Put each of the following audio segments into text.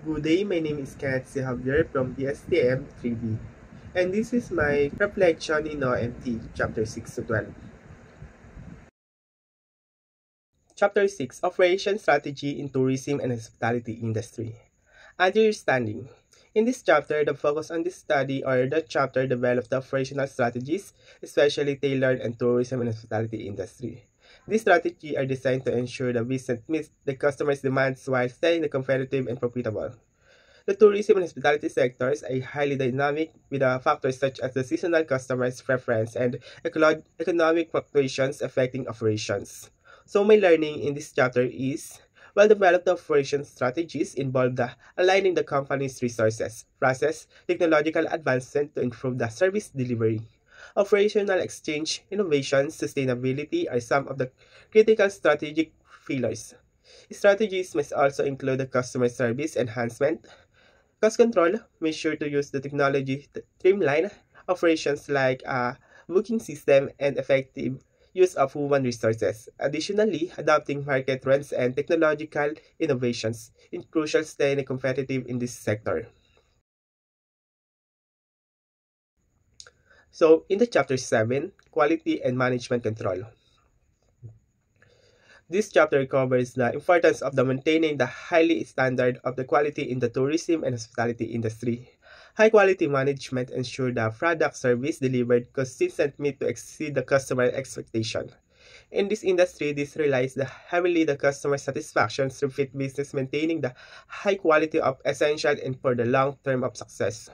Good day, my name is Kat C. Javier from PSTM 3B, and this is my reflection in OMT, Chapter 6 to 12. Chapter 6, Operation Strategy in Tourism and Hospitality Industry. Understanding. In this chapter, the focus on this study or the chapter developed the operational strategies, especially tailored and tourism and hospitality industry. These strategies are designed to ensure the business meets the customer's demands while staying competitive and profitable. The tourism and hospitality sectors are highly dynamic with factors such as the seasonal customers' preference and economic fluctuations affecting operations. So my learning in this chapter is well-developed operation strategies involve the aligning the company's resources, process, technological advancement to improve the service delivery. Operational exchange, innovation, sustainability are some of the critical strategic pillars. Strategies must also include the customer service enhancement, cost control, make sure to use the technology to streamline operations like a booking system and effective use of human resources. Additionally, adopting market trends and technological innovations is crucial staying competitive in this sector. So, in the chapter 7, quality and management control. This chapter covers the importance of the maintaining the highly standard of the quality in the tourism and hospitality industry. High quality management ensure the product service delivered consistently to exceed the customer expectation. In this industry, this relies heavily the customer satisfaction through fit business maintaining the high quality of essential and for the long term of success.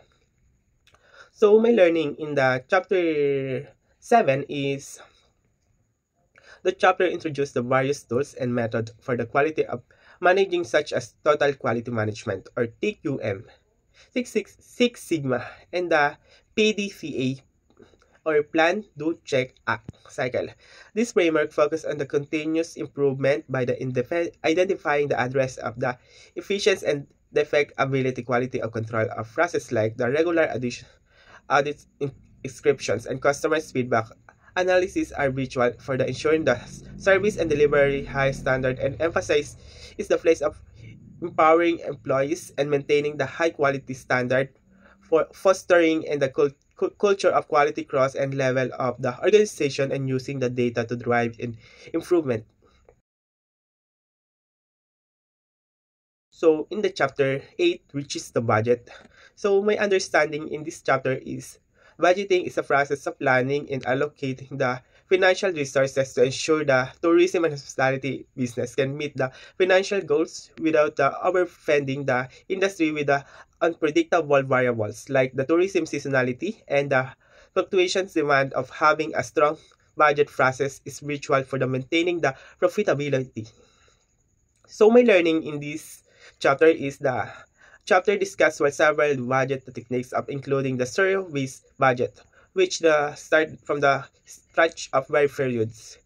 So my learning in the chapter 7 is the chapter introduced the various tools and methods for the quality of managing such as Total Quality Management or TQM, Six Sigma, and the PDCA or Plan, Do, Check, Act cycle. This framework focuses on the continuous improvement by the identifying the address of the efficiency and defect ability quality of control of process like the regular audits, inscriptions, and customers' feedback analysis are virtual for the ensuring the service and delivery high standard and emphasize is the place of empowering employees and maintaining the high quality standard for fostering and the culture of quality cross and level of the organization and using the data to drive in improvement. So in the chapter 8, which is the budget, so my understanding in this chapter is budgeting is a process of planning and allocating the financial resources to ensure the tourism and hospitality business can meet the financial goals without overfunding the industry with the unpredictable variables like the tourism seasonality and the fluctuations demand of having a strong budget process is virtual for the maintaining the profitability. So my learning in this chapter is the chapter discussed with several budget techniques of including the zero-based budget, which the start from the stretch of various periods.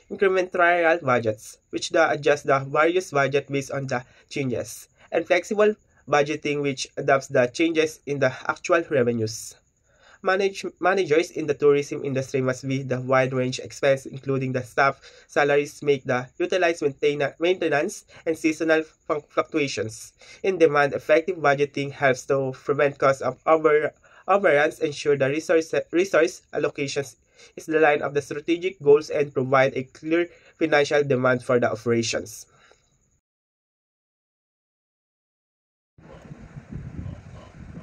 Incremental budgets, which the adjust the various budget based on the changes. And flexible budgeting, which adapts the changes in the actual revenues. Managers in the tourism industry must be the wide range expense including the staff salaries make the utilize maintenance and seasonal fluctuations. In demand, effective budgeting helps to prevent costs of overruns, ensure the resource allocations is the line of the strategic goals and provide a clear financial demand for the operations.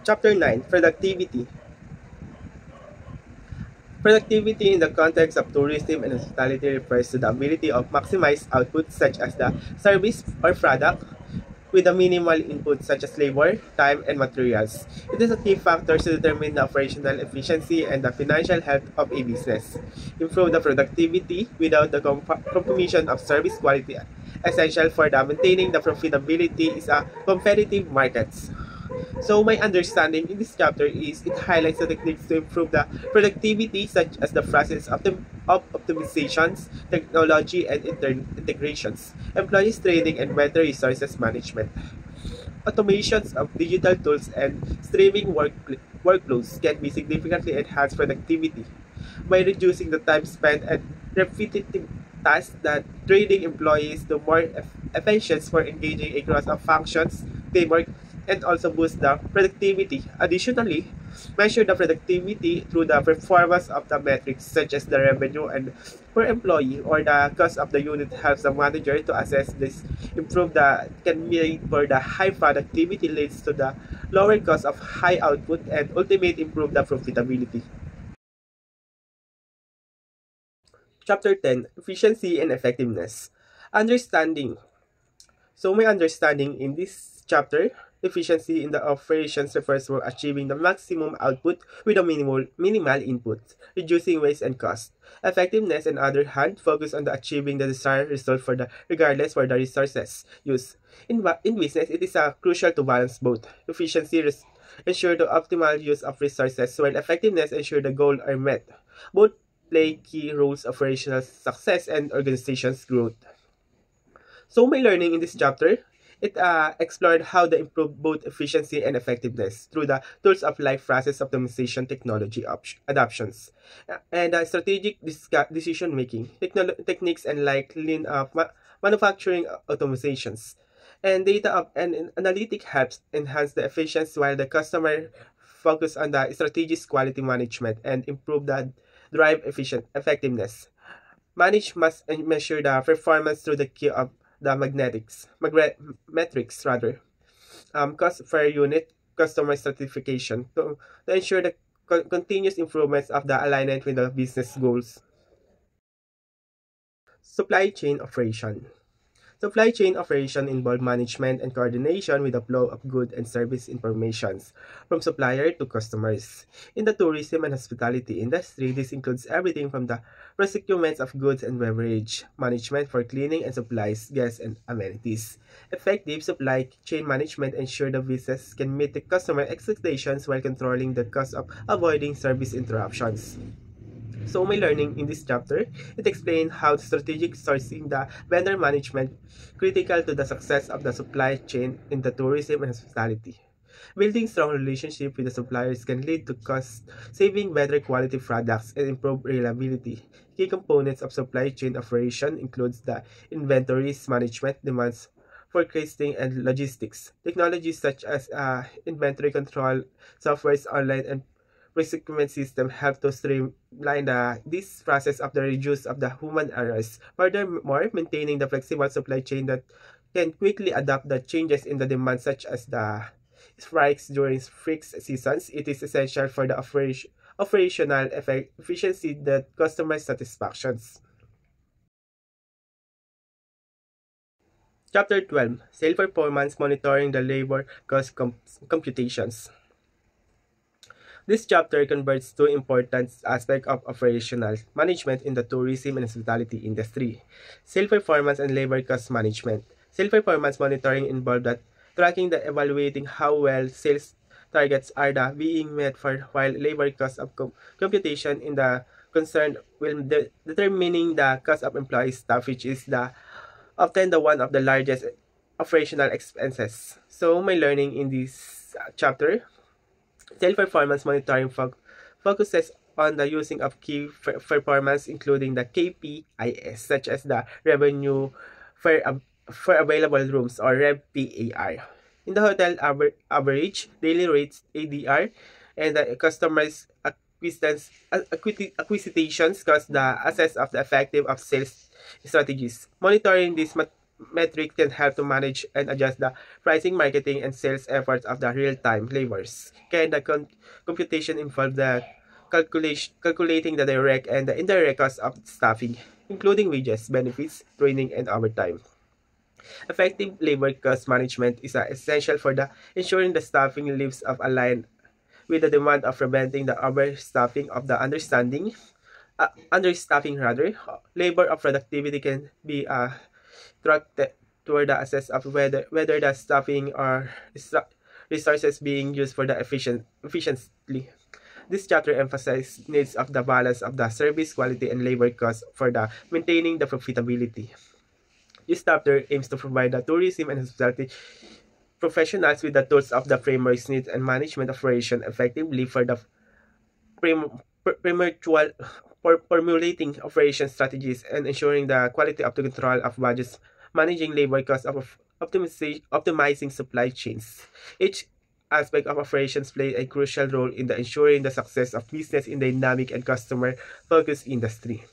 Chapter 9, Productivity. Productivity in the context of tourism and hospitality refers to the ability of maximize output such as the service or product with a minimal input such as labor, time, and materials. It is a key factor to determine the operational efficiency and the financial health of a business. Improve the productivity without the compromission of service quality essential for the maintaining the profitability is a competitive markets. So my understanding in this chapter is it highlights the techniques to improve the productivity such as the process of optimizations, technology and integrations, employees training and better resources management. Automations of digital tools and streaming workflows can be significantly enhance productivity by reducing the time spent at repetitive tasks that training employees to more efficient for engaging across of functions, teamwork, and also boost the productivity. Additionally, measure the productivity through the performance of the metrics such as the revenue and per employee or the cost of the unit helps the manager to assess this improve the can be for the high productivity leads to the lower cost of high output and ultimately improve the profitability. Chapter 10, Efficiency and Effectiveness. Understanding. So my understanding in this chapter, efficiency in the operations refers to achieving the maximum output with a minimal input, reducing waste and cost. Effectiveness, on the other hand, focus on the achieving the desired result for the regardless for the resources used. In business, it is crucial to balance both. Efficiency ensure the optimal use of resources, while effectiveness ensure the goals are met. Both play key roles of operational success and organization's growth. So my learning in this chapter, it explored how to improve both efficiency and effectiveness through the tools of life process optimization technology adoptions and strategic decision making techniques and like lean manufacturing automatizations and data and analytic helps enhance the efficiency while the customer focus on the strategic quality management and improve the drive efficient effectiveness. Manage must measure the performance through the key of the metrics rather. Cost per unit, customer certification to ensure the continuous improvements of the alignment with the business goals. Supply chain operation. Supply chain operation involve management and coordination with the flow of goods and service informations from supplier to customers. In the tourism and hospitality industry, this includes everything from the procurement of goods and beverage, management for cleaning and supplies, guests, and amenities. Effective supply chain management ensure the business can meet the customer expectations while controlling the cost of avoiding service interruptions. So my learning in this chapter, it explains how strategic sourcing the vendor management critical to the success of the supply chain in the tourism and hospitality. Building strong relationship with the suppliers can lead to cost saving, better quality products, and improved reliability. Key components of supply chain operation includes the inventories management demands forecasting and logistics. Technologies such as inventory control, softwares, online and procurement system help to streamline this process of the reduce of the human errors. Furthermore, maintaining the flexible supply chain that can quickly adapt the changes in the demand such as the spikes during peak seasons, it is essential for the operational efficiency that customer satisfactions. Chapter 12, Sale Performance Monitoring the Labor Cost Computations. This chapter converts two important aspects of operational management in the tourism and hospitality industry: sales performance and labor cost management. Sales performance monitoring involves that tracking the evaluating how well sales targets are being met for while labor cost of computation in the concern will determining the cost of employee staff, which is the often the one of the largest operational expenses. So my learning in this chapter, self-performance monitoring focuses on the using of key performance including the KPIs such as the revenue for available rooms or RevPAR. In the hotel average daily rates ADR and the customers acquisitions cost the assess of the effective of sales strategies. Monitoring these metric can help to manage and adjust the pricing, marketing, and sales efforts of the real-time labors. Can the computation involve the calculating the direct and the indirect costs of staffing, including wages, benefits, training, and overtime. Effective labor cost management is essential for the ensuring the staffing lives of aligned with the demand of preventing the overstaffing of the understaffing rather. Labor of productivity can be tracked toward the assess of whether the staffing or resources being used for the efficiently. This chapter emphasizes needs of the balance of the service quality and labor costs for the maintaining the profitability. This chapter aims to provide the tourism and hospitality professionals with the tools of the frameworks needs and management operation effectively for the premature formulating operation strategies and ensuring the quality of the control of budgets, managing labor costs optimizing supply chains. Each aspect of operations play a crucial role in ensuring the success of business in dynamic and customer-focused industry.